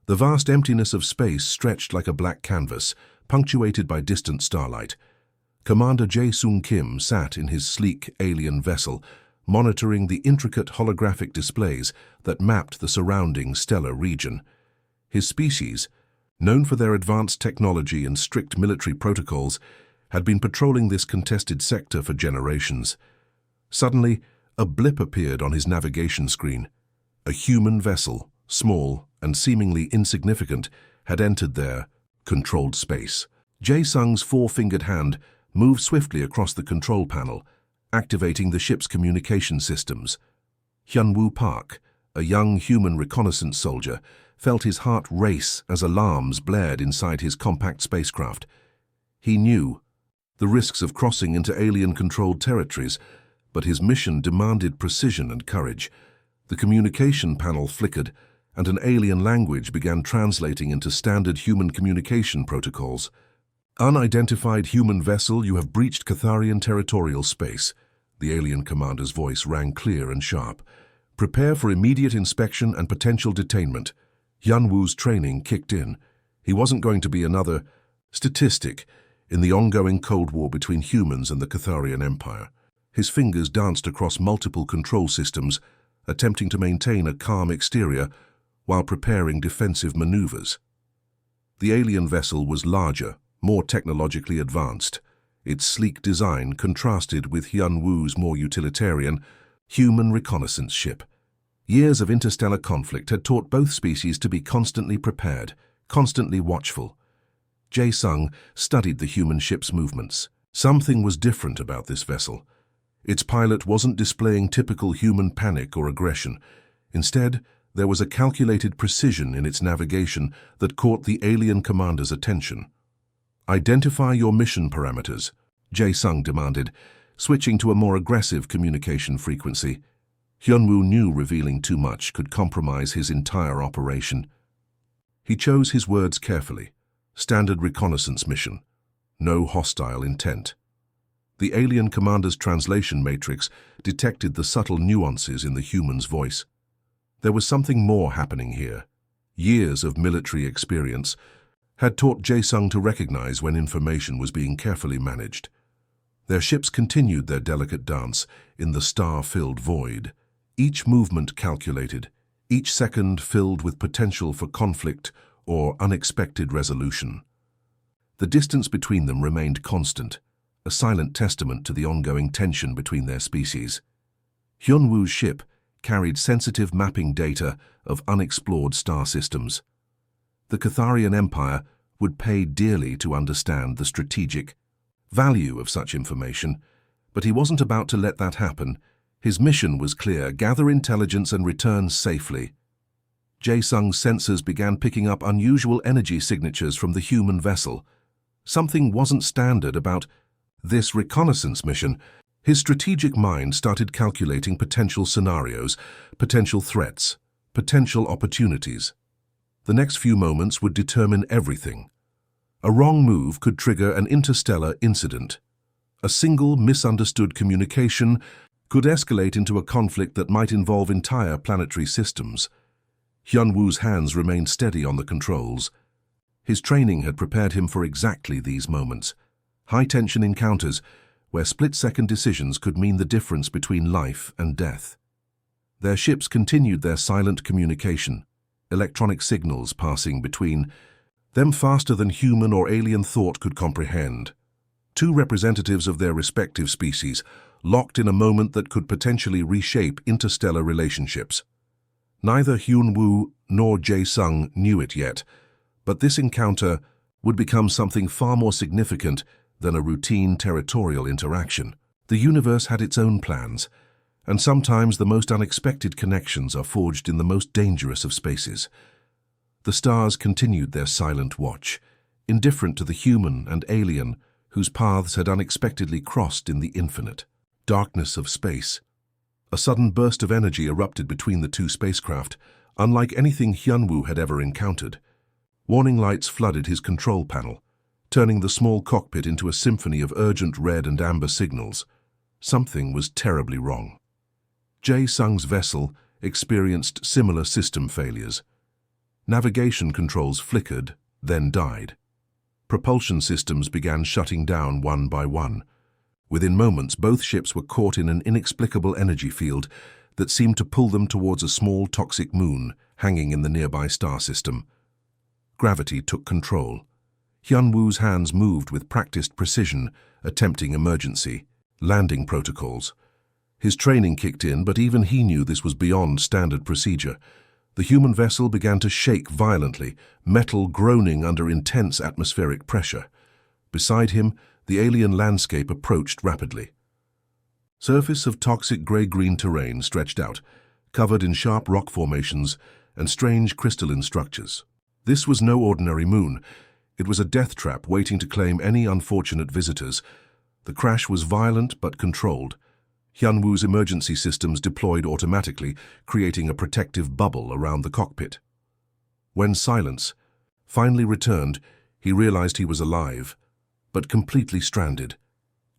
The vast emptiness of space stretched like a black canvas, punctuated by distant starlight. Commander Jae-sung Kim sat in his sleek alien vessel, monitoring the intricate holographic displays that mapped the surrounding stellar region. His species, known for their advanced technology and strict military protocols, had been patrolling this contested sector for generations. Suddenly, a blip appeared on his navigation screen. A human vessel, small and seemingly insignificant, had entered their controlled space. Jae-sung's four-fingered hand moved swiftly across the control panel, activating the ship's communication systems. Hyunwoo Park, a young human reconnaissance soldier, felt his heart race as alarms blared inside his compact spacecraft. He knew the risks of crossing into alien-controlled territories, but his mission demanded precision and courage. The communication panel flickered, and an alien language began translating into standard human communication protocols. "Unidentified human vessel, you have breached Catharian territorial space." The alien commander's voice rang clear and sharp. "Prepare for immediate inspection and potential detainment." Hyunwoo's training kicked in. He wasn't going to be another statistic in the ongoing Cold War between humans and the Catharian Empire. His fingers danced across multiple control systems, attempting to maintain a calm exterior while preparing defensive maneuvers. The alien vessel was larger, more technologically advanced. Its sleek design contrasted with Hyunwoo's more utilitarian, human reconnaissance ship. Years of interstellar conflict had taught both species to be constantly prepared, constantly watchful. Jae-sung studied the human ship's movements. Something was different about this vessel. Its pilot wasn't displaying typical human panic or aggression. Instead, there was a calculated precision in its navigation that caught the alien commander's attention. "Identify your mission parameters," Jae-sung demanded, switching to a more aggressive communication frequency. Hyunwoo knew revealing too much could compromise his entire operation. He chose his words carefully. Standard reconnaissance mission. No hostile intent. The alien commander's translation matrix detected the subtle nuances in the human's voice. There was something more happening here. Years of military experience had taught Jae-sung to recognize when information was being carefully managed. Their ships continued their delicate dance in the star-filled void, each movement calculated, each second filled with potential for conflict or unexpected resolution. The distance between them remained constant, a silent testament to the ongoing tension between their species. Hyunwoo's ship carried sensitive mapping data of unexplored star systems. The Catharian Empire would pay dearly to understand the strategic value of such information, but he wasn't about to let that happen. His mission was clear: gather intelligence and return safely. Jae-sung's sensors began picking up unusual energy signatures from the human vessel. Something wasn't standard about this reconnaissance mission. His strategic mind started calculating potential scenarios, potential threats, potential opportunities. The next few moments would determine everything. A wrong move could trigger an interstellar incident. A single misunderstood communication could escalate into a conflict that might involve entire planetary systems. Hyunwoo's hands remained steady on the controls. His training had prepared him for exactly these moments. High-tension encounters where split-second decisions could mean the difference between life and death. Their ships continued their silent communication, electronic signals passing between them faster than human or alien thought could comprehend. Two representatives of their respective species, locked in a moment that could potentially reshape interstellar relationships. Neither Hyunwoo nor Jae-sung knew it yet, but this encounter would become something far more significant than a routine territorial interaction. The universe had its own plans, and sometimes the most unexpected connections are forged in the most dangerous of spaces. The stars continued their silent watch, indifferent to the human and alien whose paths had unexpectedly crossed in the infinite darkness of space. A sudden burst of energy erupted between the two spacecraft, unlike anything Hyunwoo had ever encountered. Warning lights flooded his control panel, turning the small cockpit into a symphony of urgent red and amber signals. Something was terribly wrong. Jae-sung's vessel experienced similar system failures. Navigation controls flickered, then died. Propulsion systems began shutting down one by one. Within moments, both ships were caught in an inexplicable energy field that seemed to pull them towards a small toxic moon hanging in the nearby star system. Gravity took control. Hyun-woo's hands moved with practiced precision, attempting emergency landing protocols. His training kicked in, but even he knew this was beyond standard procedure. The human vessel began to shake violently, metal groaning under intense atmospheric pressure. Beside him, the alien landscape approached rapidly. Surface of toxic gray-green terrain stretched out, covered in sharp rock formations and strange crystalline structures. This was no ordinary moon. It was a death trap waiting to claim any unfortunate visitors. The crash was violent but controlled. Hyun-woo's emergency systems deployed automatically, creating a protective bubble around the cockpit. When silence finally returned, he realized he was alive, but completely stranded.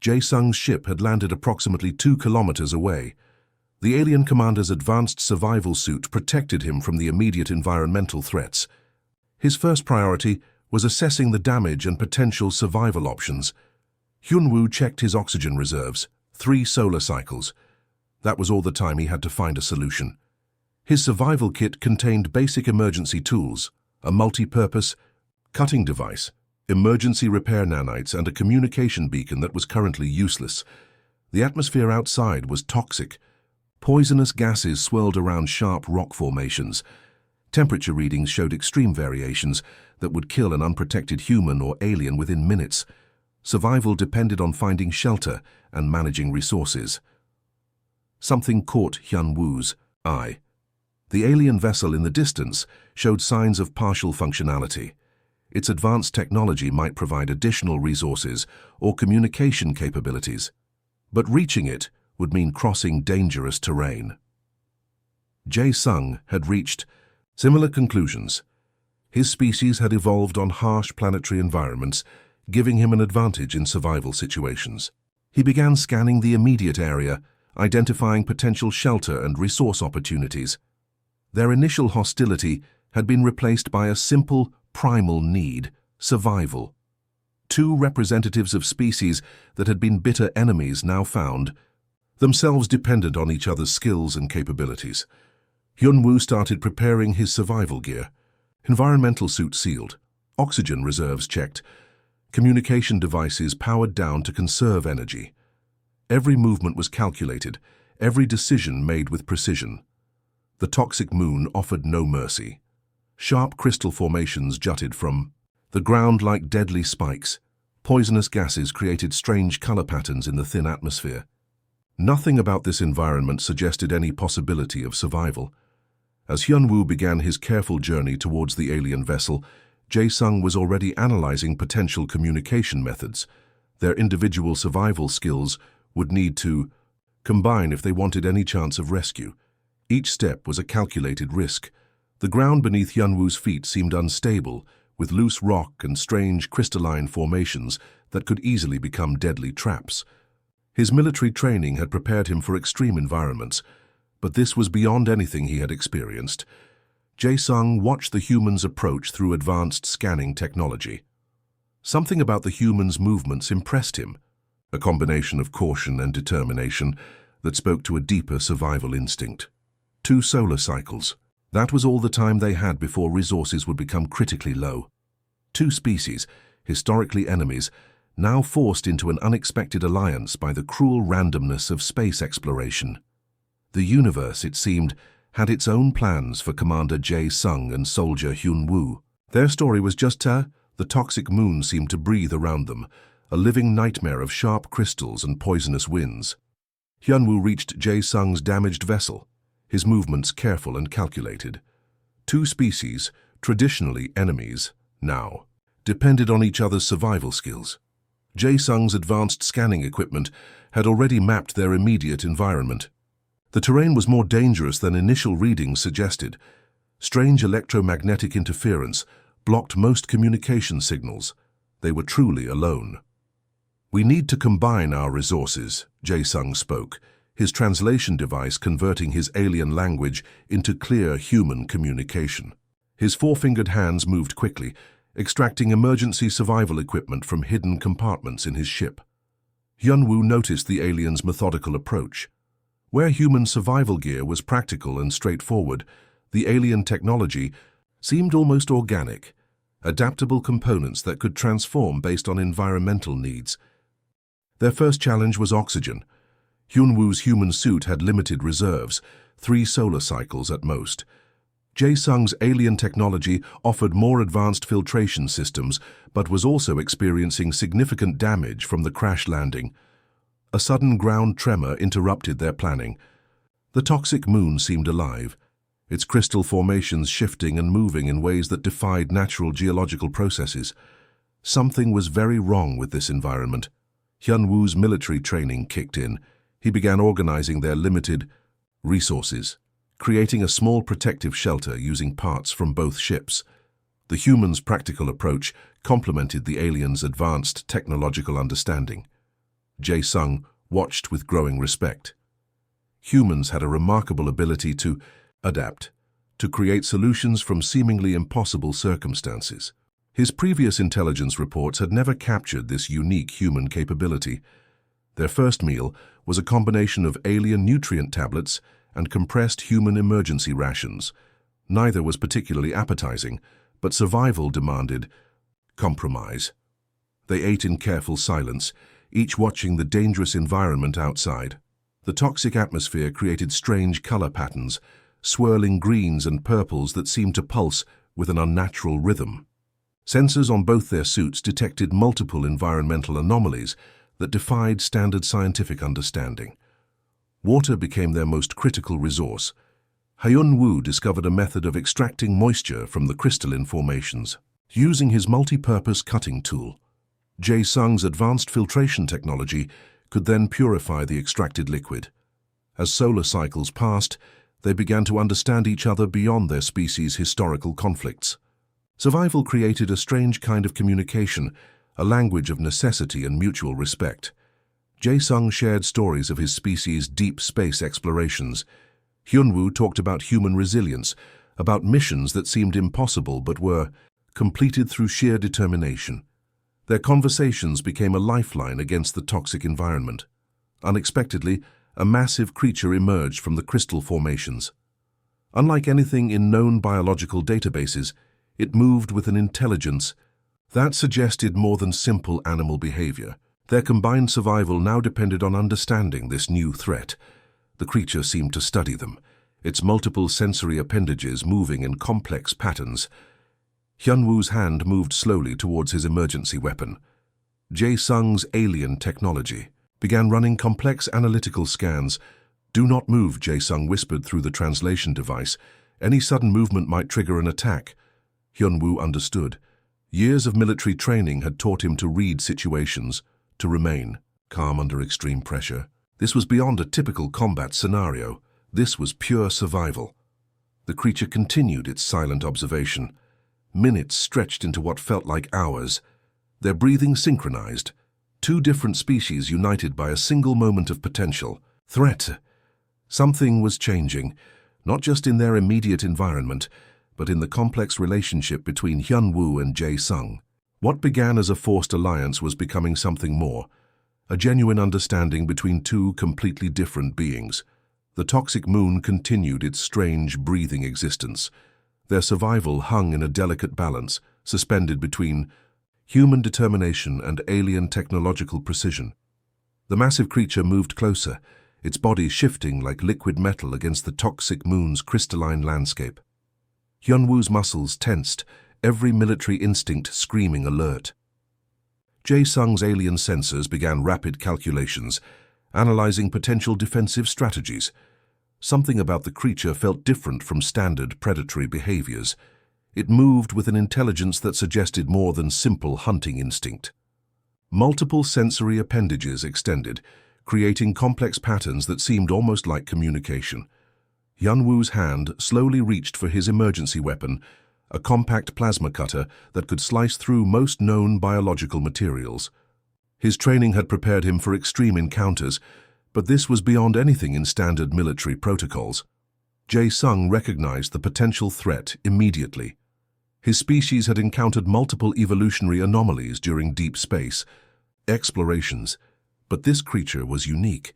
Jae-sung's ship had landed approximately 2 kilometers away. The alien commander's advanced survival suit protected him from the immediate environmental threats. His first priority was assessing the damage and potential survival options. Hyun-woo checked his oxygen reserves, 3 solar cycles. That was all the time he had to find a solution. His survival kit contained basic emergency tools, a multi-purpose cutting device, emergency repair nanites, and a communication beacon that was currently useless. The atmosphere outside was toxic. Poisonous gases swirled around sharp rock formations. Temperature readings showed extreme variations that would kill an unprotected human or alien within minutes. Survival depended on finding shelter and managing resources. Something caught Hyun-woo's eye. The alien vessel in the distance showed signs of partial functionality. Its advanced technology might provide additional resources or communication capabilities, but reaching it would mean crossing dangerous terrain. Jae-sung had reached similar conclusions. His species had evolved on harsh planetary environments, giving him an advantage in survival situations. He began scanning the immediate area, identifying potential shelter and resource opportunities. Their initial hostility had been replaced by a simple, primal need: survival. 2 representatives of species that had been bitter enemies now found themselves dependent on each other's skills and capabilities. Hyun-woo started preparing his survival gear. Environmental suit sealed, oxygen reserves checked, communication devices powered down to conserve energy. Every movement was calculated, every decision made with precision. The toxic moon offered no mercy. Sharp crystal formations jutted from the ground like deadly spikes. Poisonous gases created strange color patterns in the thin atmosphere. Nothing about this environment suggested any possibility of survival. As Hyun-woo began his careful journey towards the alien vessel, Jae-sung was already analyzing potential communication methods. Their individual survival skills would need to combine if they wanted any chance of rescue. Each step was a calculated risk. The ground beneath Hyun-woo's feet seemed unstable, with loose rock and strange crystalline formations that could easily become deadly traps. His military training had prepared him for extreme environments, but this was beyond anything he had experienced. Jae-sung watched the humans approach through advanced scanning technology. Something about the humans' movements impressed him, a combination of caution and determination that spoke to a deeper survival instinct. 2 solar cycles. That was all the time they had before resources would become critically low. 2 species, historically enemies, now forced into an unexpected alliance by the cruel randomness of space exploration. The universe, it seemed, had its own plans for Commander Jae-sung and soldier Hyun-woo. Their story was just the toxic moon seemed to breathe around them, a living nightmare of sharp crystals and poisonous winds. Hyun-woo reached Jae-sung's damaged vessel, his movements careful and calculated. 2 species, traditionally enemies, now depended on each other's survival skills. Jae-sung's advanced scanning equipment had already mapped their immediate environment. The terrain was more dangerous than initial readings suggested. Strange electromagnetic interference blocked most communication signals. They were truly alone. "We need to combine our resources," Jae-sung spoke, his translation device converting his alien language into clear human communication. His four-fingered hands moved quickly, extracting emergency survival equipment from hidden compartments in his ship. Hyunwoo noticed the alien's methodical approach. Where human survival gear was practical and straightforward, the alien technology seemed almost organic, adaptable components that could transform based on environmental needs. Their first challenge was oxygen. Hyunwoo's human suit had limited reserves, 3 solar cycles at most. Jae-sung's alien technology offered more advanced filtration systems, but was also experiencing significant damage from the crash landing. A sudden ground tremor interrupted their planning. The toxic moon seemed alive, its crystal formations shifting and moving in ways that defied natural geological processes. Something was very wrong with this environment. Hyunwoo's military training kicked in. He began organizing their limited resources, creating a small protective shelter using parts from both ships. The humans' practical approach complemented the aliens' advanced technological understanding. Jae-sung watched with growing respect. Humans had a remarkable ability to adapt, to create solutions from seemingly impossible circumstances. His previous intelligence reports had never captured this unique human capability. Their first meal was a combination of alien nutrient tablets and compressed human emergency rations. Neither was particularly appetizing, but survival demanded compromise. They ate in careful silence, each watching the dangerous environment outside. The toxic atmosphere created strange color patterns, swirling greens and purples that seemed to pulse with an unnatural rhythm. Sensors on both their suits detected multiple environmental anomalies that defied standard scientific understanding. Water became their most critical resource. Hyunwoo discovered a method of extracting moisture from the crystalline formations, using his multi-purpose cutting tool. Jae-sung's advanced filtration technology could then purify the extracted liquid. As solar cycles passed, they began to understand each other beyond their species' historical conflicts. Survival created a strange kind of communication, a language of necessity and mutual respect. Jae-sung shared stories of his species' deep space explorations. Hyunwoo talked about human resilience, about missions that seemed impossible but were completed through sheer determination. Their conversations became a lifeline against the toxic environment. Unexpectedly, a massive creature emerged from the crystal formations. Unlike anything in known biological databases, it moved with an intelligence that suggested more than simple animal behavior. Their combined survival now depended on understanding this new threat. The creature seemed to study them, its multiple sensory appendages moving in complex patterns. Hyunwoo's hand moved slowly towards his emergency weapon. Jae-sung's alien technology began running complex analytical scans. "Do not move," Jae-sung whispered through the translation device. "Any sudden movement might trigger an attack." Hyunwoo understood. Years of military training had taught him to read situations, to remain calm under extreme pressure. This was beyond a typical combat scenario. This was pure survival. The creature continued its silent observation. Minutes stretched into what felt like hours. Their breathing synchronized. 2 different species united by a single moment of potential threat. Something was changing, not just in their immediate environment, but in the complex relationship between Hyunwoo and Jae-sung. What began as a forced alliance was becoming something more, a genuine understanding between 2 completely different beings. The toxic moon continued its strange, breathing existence. Their survival hung in a delicate balance, suspended between human determination and alien technological precision. The massive creature moved closer, its body shifting like liquid metal against the toxic moon's crystalline landscape. Hyunwoo's muscles tensed, every military instinct screaming alert. Jae-sung's alien sensors began rapid calculations, analyzing potential defensive strategies. Something about the creature felt different from standard predatory behaviors. It moved with an intelligence that suggested more than simple hunting instinct. Multiple sensory appendages extended, creating complex patterns that seemed almost like communication. Hyunwoo's hand slowly reached for his emergency weapon, a compact plasma cutter that could slice through most known biological materials. His training had prepared him for extreme encounters, but this was beyond anything in standard military protocols. Jae-sung recognized the potential threat immediately. His species had encountered multiple evolutionary anomalies during deep space explorations, but this creature was unique.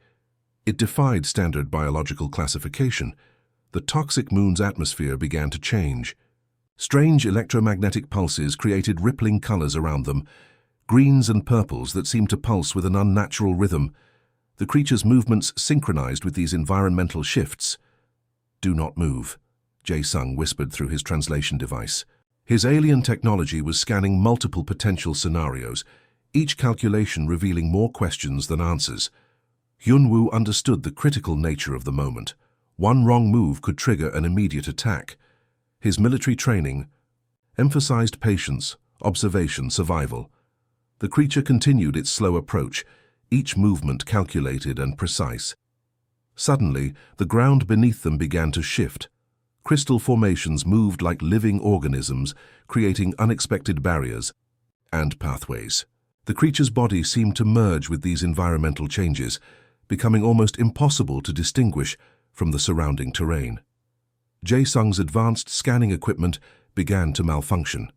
It defied standard biological classification. The toxic moon's atmosphere began to change. Strange electromagnetic pulses created rippling colors around them, greens and purples that seemed to pulse with an unnatural rhythm. The creature's movements synchronized with these environmental shifts. "Do not move," Jae-sung whispered through his translation device. His alien technology was scanning multiple potential scenarios, each calculation revealing more questions than answers. Hyun-woo understood the critical nature of the moment. One wrong move could trigger an immediate attack. His military training emphasized patience, observation, survival. The creature continued its slow approach, each movement calculated and precise. Suddenly, the ground beneath them began to shift. Crystal formations moved like living organisms, creating unexpected barriers and pathways. The creature's body seemed to merge with these environmental changes, becoming almost impossible to distinguish from the surrounding terrain. Jae-sung's advanced scanning equipment began to malfunction.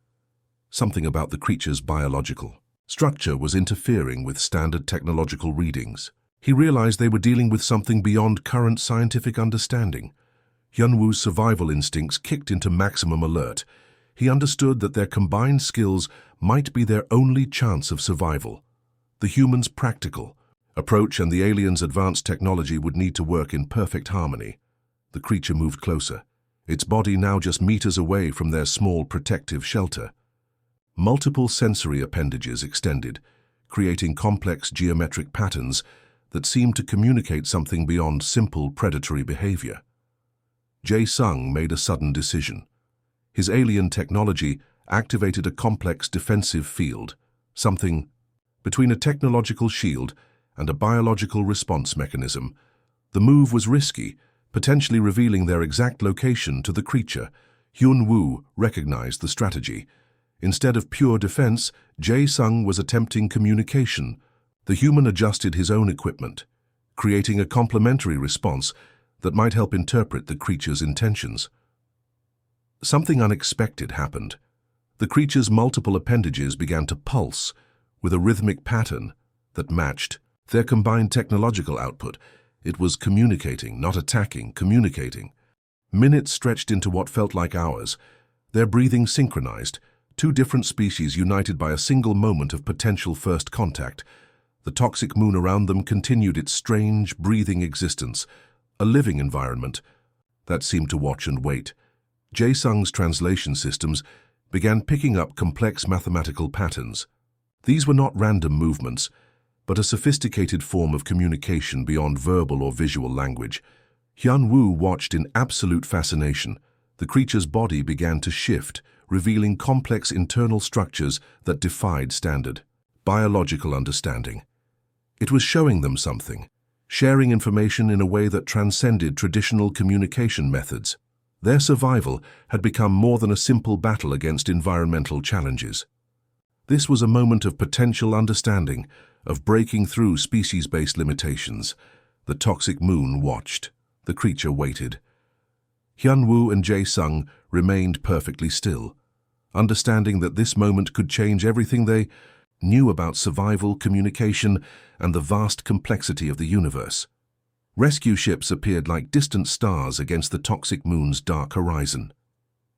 Something about the creature's biological structure was interfering with standard technological readings. He realized they were dealing with something beyond current scientific understanding. Hyun-woo's survival instincts kicked into maximum alert. He understood that their combined skills might be their only chance of survival. The human's practical approach and the alien's advanced technology would need to work in perfect harmony. The creature moved closer, its body now just meters away from their small protective shelter. Multiple sensory appendages extended, creating complex geometric patterns that seemed to communicate something beyond simple predatory behavior. Jae-sung made a sudden decision. His alien technology activated a complex defensive field, something between a technological shield and a biological response mechanism. The move was risky, potentially revealing their exact location to the creature. Hyun-woo recognized the strategy. Instead of pure defense, Jae-sung was attempting communication. The human adjusted his own equipment, creating a complementary response that might help interpret the creature's intentions. Something unexpected happened. The creature's multiple appendages began to pulse with a rhythmic pattern that matched their combined technological output. It was communicating, not attacking, communicating. Minutes stretched into what felt like hours. Their breathing synchronized, two different species united by a single moment of potential first contact. The toxic moon around them continued its strange, breathing existence, a living environment that seemed to watch and wait. Jae-sung's translation systems began picking up complex mathematical patterns. These were not random movements, but a sophisticated form of communication beyond verbal or visual language. Hyun-woo watched in absolute fascination. The creature's body began to shift, revealing complex internal structures that defied standard biological understanding. It was showing them something, sharing information in a way that transcended traditional communication methods. Their survival had become more than a simple battle against environmental challenges. This was a moment of potential understanding, of breaking through species-based limitations. The toxic moon watched. The creature waited. Hyun-woo and Jae-sung remained perfectly still, understanding that this moment could change everything they knew about survival, communication, and the vast complexity of the universe. Rescue ships appeared like distant stars against the toxic moon's dark horizon.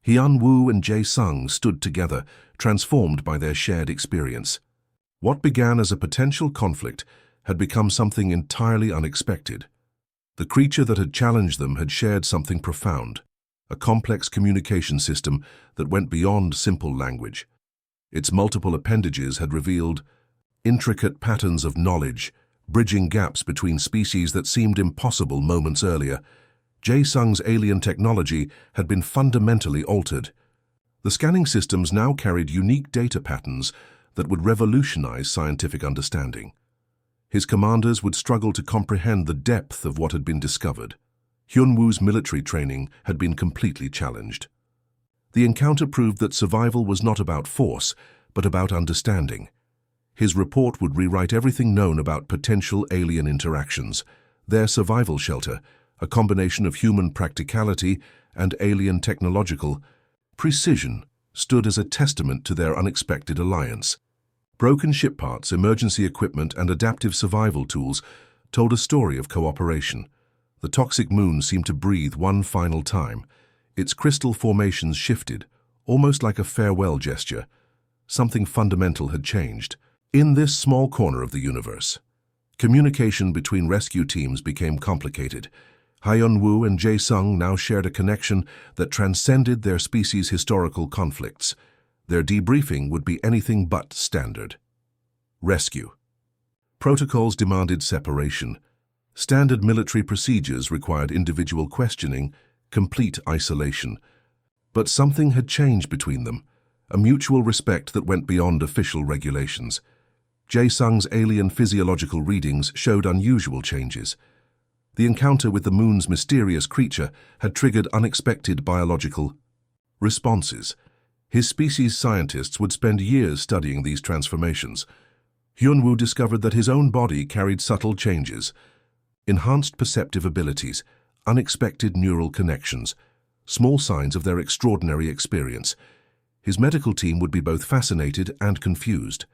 Hyun-woo and Jae-sung stood together, transformed by their shared experience. What began as a potential conflict had become something entirely unexpected. The creature that had challenged them had shared something profound, a complex communication system that went beyond simple language. Its multiple appendages had revealed intricate patterns of knowledge, bridging gaps between species that seemed impossible moments earlier. Jae-sung's alien technology had been fundamentally altered. The scanning systems now carried unique data patterns that would revolutionize scientific understanding. His commanders would struggle to comprehend the depth of what had been discovered. Hyun-woo's military training had been completely challenged. The encounter proved that survival was not about force, but about understanding. His report would rewrite everything known about potential alien interactions. Their survival shelter, a combination of human practicality and alien technological precision, stood as a testament to their unexpected alliance. Broken ship parts, emergency equipment, and adaptive survival tools told a story of cooperation. The toxic moon seemed to breathe one final time. Its crystal formations shifted, almost like a farewell gesture. Something fundamental had changed. In this small corner of the universe, communication between rescue teams became complicated. Hyun-woo and Jae-sung now shared a connection that transcended their species' historical conflicts. Their debriefing would be anything but standard. Rescue. Protocols demanded separation. Standard military procedures required individual questioning, complete isolation. But something had changed between them, a mutual respect that went beyond official regulations. Jae-sung's alien physiological readings showed unusual changes. The encounter with the moon's mysterious creature had triggered unexpected biological responses. His species scientists would spend years studying these transformations. Hyun-woo discovered that his own body carried subtle changes, enhanced perceptive abilities, unexpected neural connections, small signs of their extraordinary experience. His medical team would be both fascinated and confused.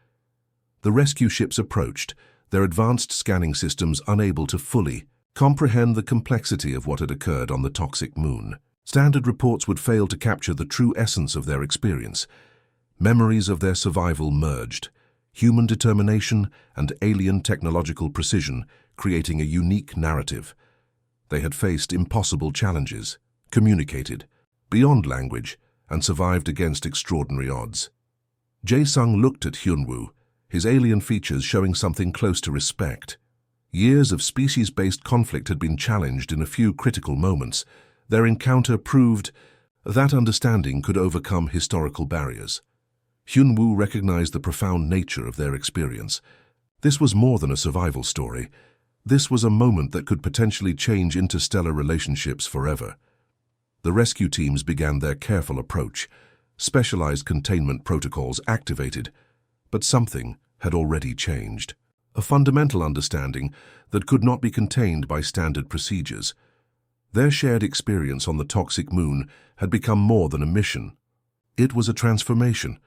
The rescue ships approached, their advanced scanning systems unable to fully comprehend the complexity of what had occurred on the toxic moon. Standard reports would fail to capture the true essence of their experience. Memories of their survival merged, human determination and alien technological precision creating a unique narrative. They had faced impossible challenges, communicated beyond language, and survived against extraordinary odds. Jae-sung looked at Hyun-woo, his alien features showing something close to respect. Years of species-based conflict had been challenged in a few critical moments. Their encounter proved that understanding could overcome historical barriers. Hyun-woo recognized the profound nature of their experience. This was more than a survival story. This was a moment that could potentially change interstellar relationships forever. The rescue teams began their careful approach. Specialized containment protocols activated, but something had already changed. A fundamental understanding that could not be contained by standard procedures. Their shared experience on the toxic moon had become more than a mission. It was a transformation,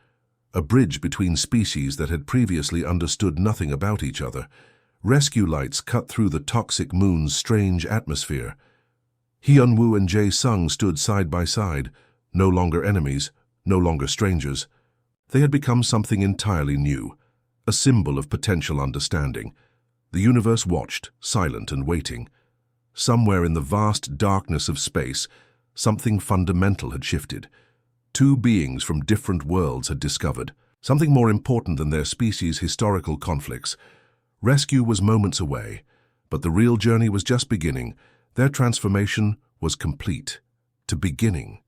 a bridge between species that had previously understood nothing about each other. Rescue lights cut through the toxic moon's strange atmosphere. Hyun-woo and Jae-sung stood side by side, no longer enemies, no longer strangers. They had become something entirely new, a symbol of potential understanding. The universe watched, silent and waiting. Somewhere in the vast darkness of space, something fundamental had shifted. Two beings from different worlds had discovered something more important than their species' historical conflicts. Rescue was moments away, but the real journey was just beginning. Their transformation was complete. To beginning.